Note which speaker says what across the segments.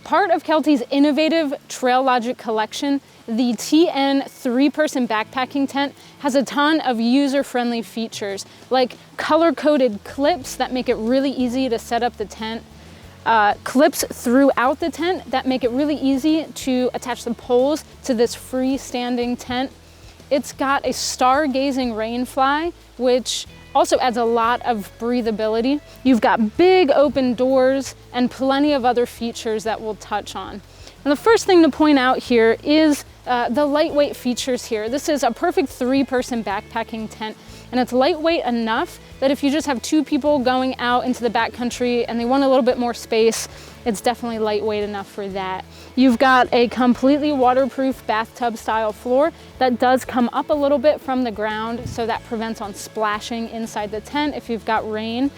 Speaker 1: Part of Kelty's innovative Trail Logic collection, the TN 3-person backpacking tent has a ton of user-friendly features, like color-coded clips that make it really easy to set up the tent, clips throughout the tent that make it really easy to attach the poles to this freestanding tent. It's got a stargazing rain fly, which also adds a lot of breathability. You've got big open doors and plenty of other features that we'll touch on. And the first thing to point out here is the lightweight features here. This is a perfect 3-person backpacking tent, and it's lightweight enough that if you just have 2 people going out into the backcountry and they want a little bit more space, it's definitely lightweight enough for that. You've got a completely waterproof bathtub style floor that does come up a little bit from the ground, so that prevents on splashing inside the tent if you've got rain.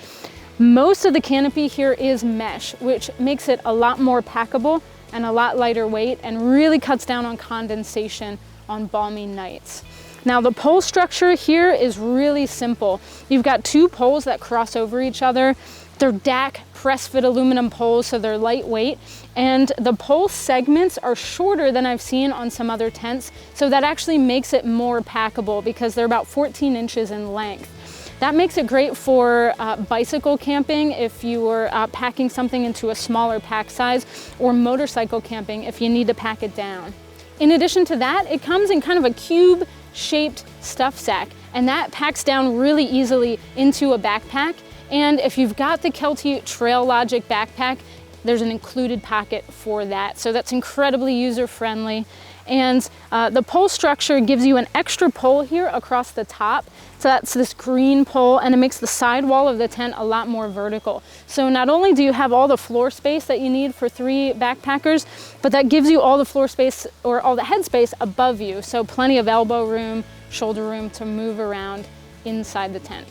Speaker 1: Most of the canopy here is mesh, which makes it a lot more packable and a lot lighter weight and really cuts down on condensation on balmy nights. Now the pole structure here is really simple. You've got 2 poles that cross over each other. They're DAC press fit aluminum poles, so they're lightweight, and the pole segments are shorter than I've seen on some other tents, so that actually makes it more packable because they're about 14 inches in length. That makes it great for bicycle camping if you were packing something into a smaller pack size, or motorcycle camping if you need to pack it down. In addition to that, it comes in kind of a cube-shaped stuff sack, and that packs down really easily into a backpack. And if you've got the Kelty Trail Logic backpack, there's an included pocket for that. So that's incredibly user-friendly. And the pole structure gives you an extra pole here across the top. So that's this green pole, and it makes the sidewall of the tent a lot more vertical. So not only do you have all the floor space that you need for 3 backpackers, but that gives you all the floor space, or all the head space above you. So plenty of elbow room, shoulder room to move around inside the tent.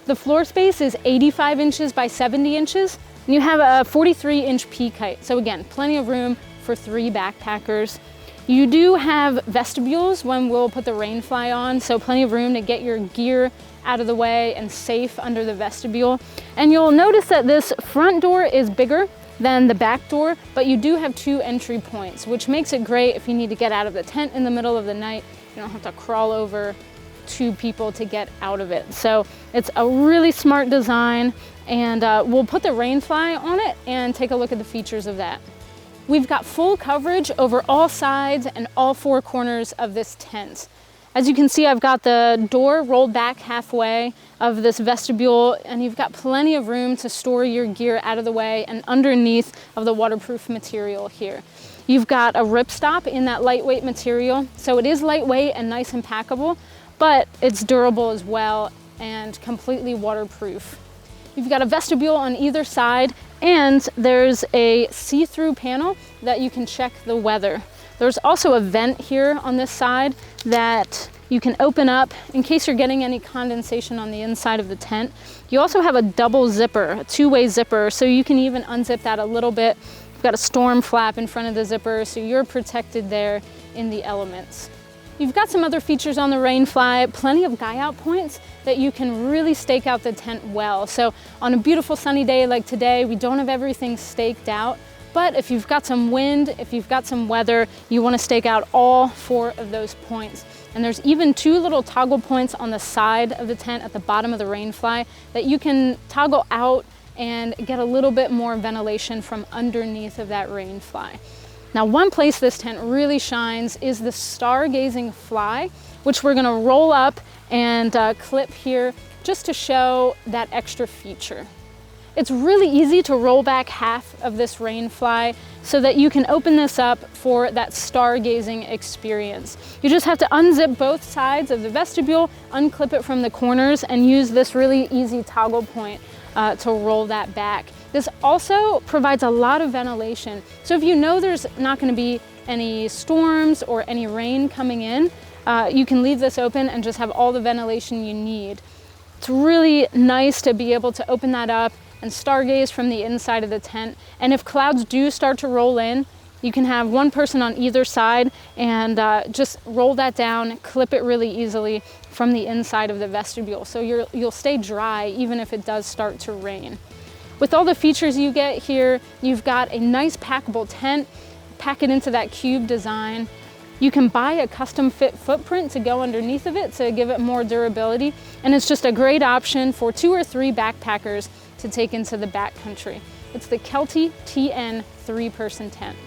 Speaker 1: The floor space is 85 inches by 70 inches, and you have a 43-inch peak height. So again, plenty of room for 3 backpackers. You do have vestibules when we'll put the rainfly on, so plenty of room to get your gear out of the way and safe under the vestibule. And you'll notice that this front door is bigger than the back door, but you do have 2 entry points, which makes it great if you need to get out of the tent in the middle of the night. You don't have to crawl over 2 people to get out of it. So it's a really smart design, and we'll put the rainfly on it and take a look at the features of that. We've got full coverage over all sides and all 4 corners of this tent. As you can see, I've got the door rolled back halfway of this vestibule, and you've got plenty of room to store your gear out of the way and underneath of the waterproof material here. You've got a ripstop in that lightweight material, so it is lightweight and nice and packable, but it's durable as well and completely waterproof. You've got a vestibule on either side, and there's a see-through panel that you can check the weather. There's also a vent here on this side that you can open up in case you're getting any condensation on the inside of the tent. You also have a double zipper, a 2-way zipper, so you can even unzip that a little bit. You've got a storm flap in front of the zipper, so you're protected there in the elements. You've got some other features on the rainfly, plenty of guy out points that you can really stake out the tent well. So on a beautiful sunny day like today, we don't have everything staked out, but if you've got some wind, if you've got some weather, you want to stake out all 4 of those points. And there's even 2 little toggle points on the side of the tent at the bottom of the rainfly that you can toggle out and get a little bit more ventilation from underneath of that rainfly. Now, one place this tent really shines is the stargazing fly, which we're gonna roll up and clip here just to show that extra feature. It's really easy to roll back half of this rainfly so that you can open this up for that stargazing experience. You just have to unzip both sides of the vestibule, unclip it from the corners, and use this really easy toggle point to roll that back. This also provides a lot of ventilation. So if you know there's not going to be any storms or any rain coming in, you can leave this open and just have all the ventilation you need. It's really nice to be able to open that up and stargaze from the inside of the tent. And if clouds do start to roll in, you can have one person on either side and just roll that down, clip it really easily from the inside of the vestibule. So you'll stay dry even if it does start to rain. With all the features you get here, you've got a nice packable tent, pack it into that cube design. You can buy a custom fit footprint to go underneath of it to give it more durability. And it's just a great option for 2 or 3 backpackers to take into the backcountry. It's the Kelty TN 3-person tent.